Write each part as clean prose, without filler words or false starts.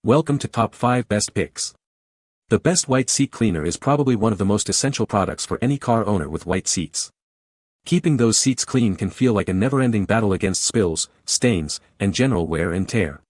Welcome to Top 5 Best Picks. The best white seat cleaner is probably one of the most essential products for any car owner with white seats. Keeping those seats clean can feel like a never-ending battle against spills, stains, and general wear and tear.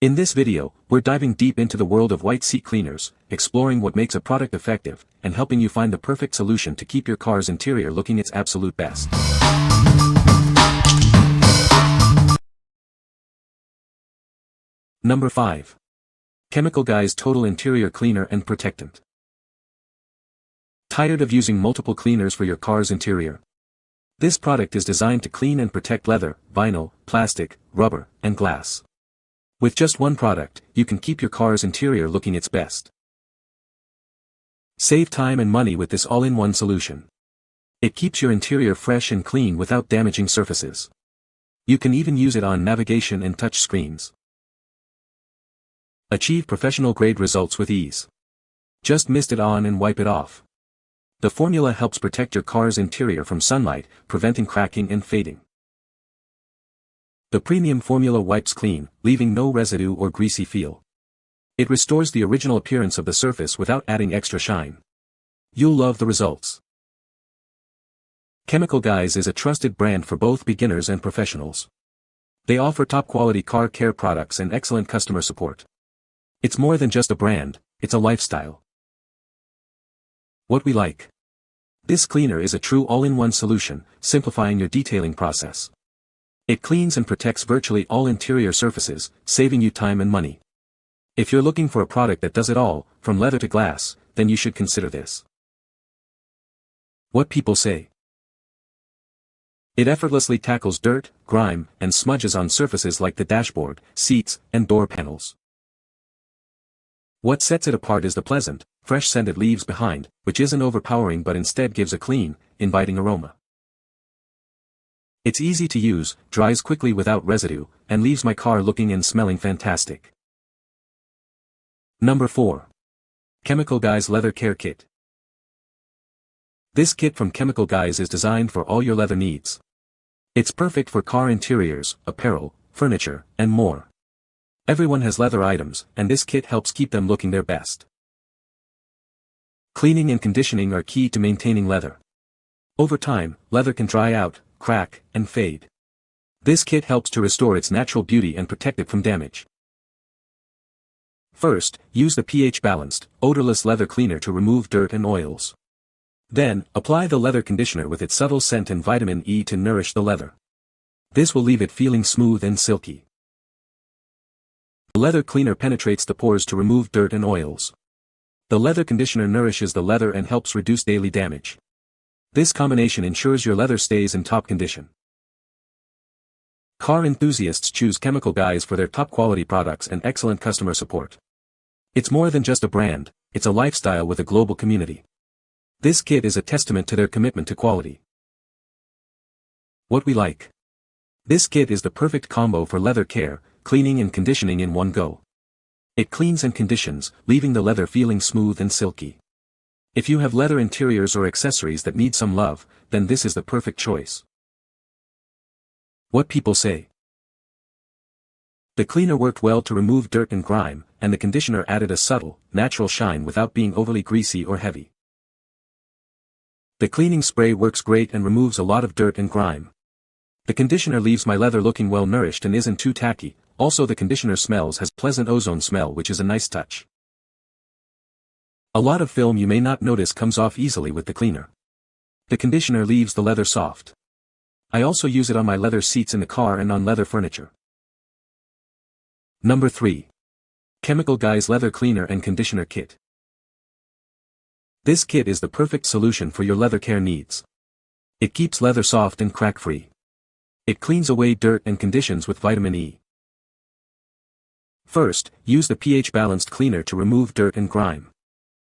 In this video, we're diving deep into the world of white seat cleaners, exploring what makes a product effective, and helping you find the perfect solution to keep your car's interior looking its absolute best. Number 5. Chemical Guy's Total Interior Cleaner and Protectant. Tired of using multiple cleaners for your car's interior? This product is designed to clean and protect leather, vinyl, plastic, rubber, and glass. With just one product, you can keep your car's interior looking its best. Save time and money with this all-in-one solution. It keeps your interior fresh and clean without damaging surfaces. You can even use it on navigation and touch screens. Achieve professional-grade results with ease. Just mist it on and wipe it off. The formula helps protect your car's interior from sunlight, preventing cracking and fading. The premium formula wipes clean, leaving no residue or greasy feel. It restores the original appearance of the surface without adding extra shine. You'll love the results. Chemical Guys is a trusted brand for both beginners and professionals. They offer top-quality car care products and excellent customer support. It's more than just a brand, it's a lifestyle. What we like. This cleaner is a true all-in-one solution, simplifying your detailing process. It cleans and protects virtually all interior surfaces, saving you time and money. If you're looking for a product that does it all, from leather to glass, then you should consider this. What people say. It effortlessly tackles dirt, grime, and smudges on surfaces like the dashboard, seats, and door panels. What sets it apart is the pleasant, fresh scent it leaves behind, which isn't overpowering but instead gives a clean, inviting aroma. It's easy to use, dries quickly without residue, and leaves my car looking and smelling fantastic. Number 4. Chemical Guys Leather Care Kit. This kit from Chemical Guys is designed for all your leather needs. It's perfect for car interiors, apparel, furniture, and more. Everyone has leather items, and this kit helps keep them looking their best. Cleaning and conditioning are key to maintaining leather. Over time, leather can dry out, crack, and fade. This kit helps to restore its natural beauty and protect it from damage. First, use the pH-balanced, odorless leather cleaner to remove dirt and oils. Then, apply the leather conditioner with its subtle scent and vitamin E to nourish the leather. This will leave it feeling smooth and silky. The leather cleaner penetrates the pores to remove dirt and oils. The leather conditioner nourishes the leather and helps reduce daily damage. This combination ensures your leather stays in top condition. Car enthusiasts choose Chemical Guys for their top-quality products and excellent customer support. It's more than just a brand, it's a lifestyle with a global community. This kit is a testament to their commitment to quality. What we like. This kit is the perfect combo for leather care, cleaning and conditioning in one go. It cleans and conditions, leaving the leather feeling smooth and silky. If you have leather interiors or accessories that need some love, then this is the perfect choice. What people say. The cleaner worked well to remove dirt and grime, and the conditioner added a subtle, natural shine without being overly greasy or heavy. The cleaning spray works great and removes a lot of dirt and grime. The conditioner leaves my leather looking well nourished and isn't too tacky. Also, the conditioner has pleasant ozone smell, which is a nice touch. A lot of film you may not notice comes off easily with the cleaner. The conditioner leaves the leather soft. I also use it on my leather seats in the car and on leather furniture. Number 3. Chemical Guys Leather Cleaner and Conditioner Kit. This kit is the perfect solution for your leather care needs. It keeps leather soft and crack-free. It cleans away dirt and conditions with vitamin E. First, use the pH-balanced cleaner to remove dirt and grime.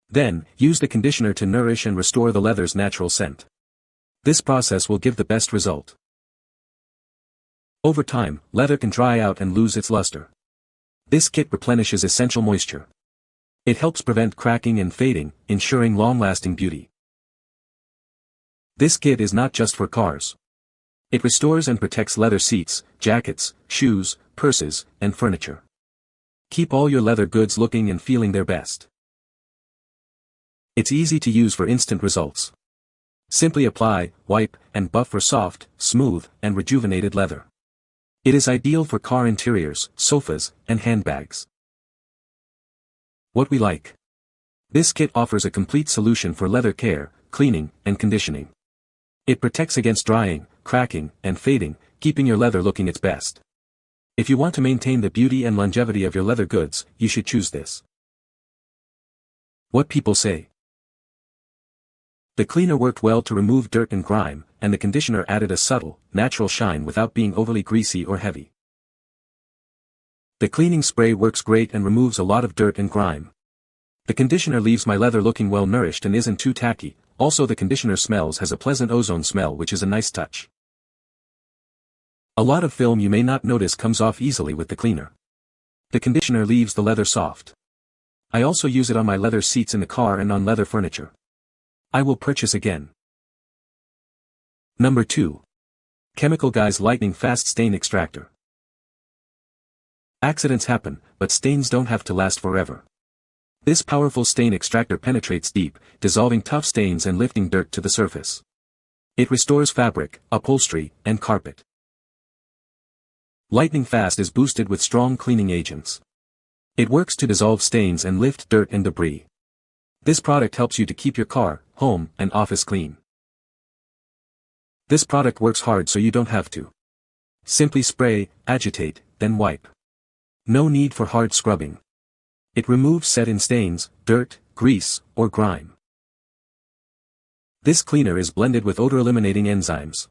Then, use the conditioner to nourish and restore the leather's natural scent. This process will give the best result. Over time, leather can dry out and lose its luster. This kit replenishes essential moisture. It helps prevent cracking and fading, ensuring long-lasting beauty. This kit is not just for cars. It restores and protects leather seats, jackets, shoes, purses, and furniture. Keep all your leather goods looking and feeling their best. It's easy to use for instant results. Simply apply, wipe, and buff for soft, smooth, and rejuvenated leather. It is ideal for car interiors, sofas, and handbags. What we like. This kit offers a complete solution for leather care, cleaning, and conditioning. It protects against drying, cracking, and fading, keeping your leather looking its best. If you want to maintain the beauty and longevity of your leather goods, you should choose this. What people say. The cleaner worked well to remove dirt and grime, and the conditioner added a subtle, natural shine without being overly greasy or heavy. The cleaning spray works great and removes a lot of dirt and grime. The conditioner leaves my leather looking well nourished and isn't too tacky. Also, the conditioner has a pleasant ozone smell, which is a nice touch. A lot of film you may not notice comes off easily with the cleaner. The conditioner leaves the leather soft. I also use it on my leather seats in the car and on leather furniture. I will purchase again. Number 2. Chemical Guy's Lightning Fast Stain Extractor. Accidents happen, but stains don't have to last forever. This powerful stain extractor penetrates deep, dissolving tough stains and lifting dirt to the surface. It restores fabric, upholstery, and carpet. Lightning Fast is boosted with strong cleaning agents. It works to dissolve stains and lift dirt and debris. This product helps you to keep your car, home, and office clean. This product works hard so you don't have to. Simply spray, agitate, then wipe. No need for hard scrubbing. It removes set-in stains, dirt, grease, or grime. This cleaner is blended with odor-eliminating enzymes.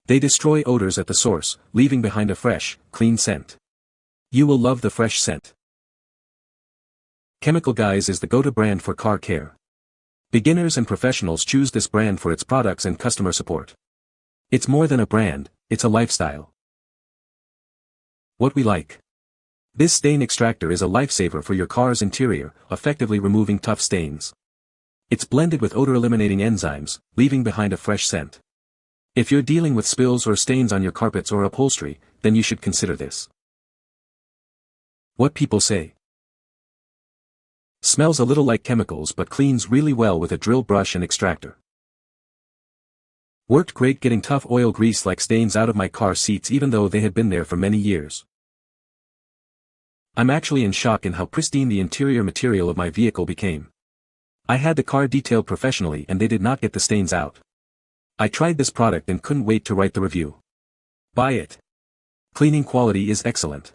They destroy odors at the source, leaving behind a fresh, clean scent. You will love the fresh scent. Chemical Guys is the go-to brand for car care. Beginners and professionals choose this brand for its products and customer support. It's more than a brand, it's a lifestyle. What we like. This stain extractor is a lifesaver for your car's interior, effectively removing tough stains. It's blended with odor-eliminating enzymes, leaving behind a fresh scent. If you're dealing with spills or stains on your carpets or upholstery, then you should consider this. What people say. Smells a little like chemicals but cleans really well with a drill brush and extractor. Worked great getting tough oil grease-like stains out of my car seats even though they had been there for many years. I'm actually in shock in how pristine the interior material of my vehicle became. I had the car detailed professionally and they did not get the stains out. I tried this product and couldn't wait to write the review. Buy it. Cleaning quality is excellent.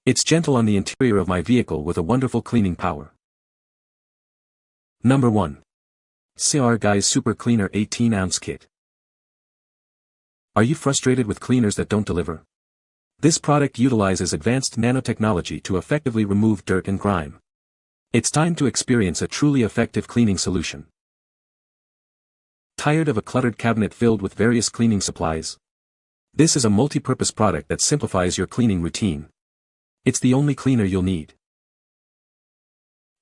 It's gentle on the interior of my vehicle with a wonderful cleaning power. Number 1. CR Guy's Super Cleaner 18-ounce Kit. Are you frustrated with cleaners that don't deliver? This product utilizes advanced nanotechnology to effectively remove dirt and grime. It's time to experience a truly effective cleaning solution. Tired of a cluttered cabinet filled with various cleaning supplies? This is a multi-purpose product that simplifies your cleaning routine. It's the only cleaner you'll need.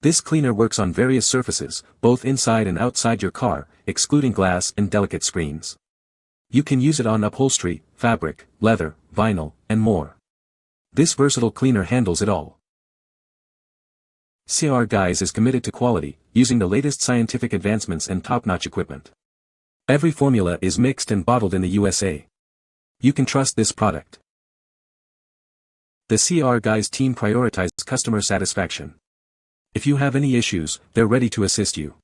This cleaner works on various surfaces, both inside and outside your car, excluding glass and delicate screens. You can use it on upholstery, fabric, leather, vinyl, and more. This versatile cleaner handles it all. CR Guys is committed to quality, using the latest scientific advancements and top-notch equipment. Every formula is mixed and bottled in the USA. You can trust this product. The CR Guys team prioritizes customer satisfaction. If you have any issues, they're ready to assist you.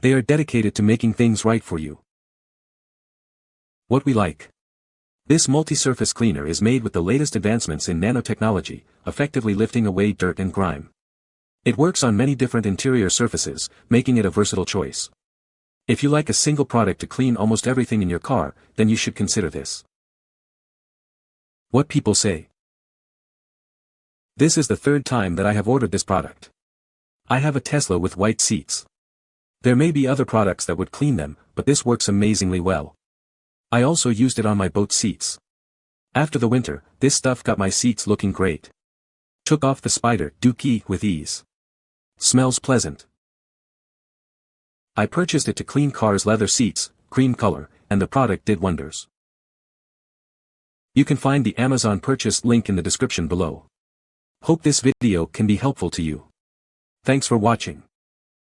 They are dedicated to making things right for you. What we like. This multi-surface cleaner is made with the latest advancements in nanotechnology, effectively lifting away dirt and grime. It works on many different interior surfaces, making it a versatile choice. If you like a single product to clean almost everything in your car, then you should consider this. What people say. This is the third time that I have ordered this product. I have a Tesla with white seats. There may be other products that would clean them, but this works amazingly well. I also used it on my boat seats. After the winter, this stuff got my seats looking great. Took off the spider dookie with ease. Smells pleasant. I purchased it to clean cars' leather seats, cream color, and the product did wonders. You can find the Amazon purchase link in the description below. Hope this video can be helpful to you. Thanks for watching.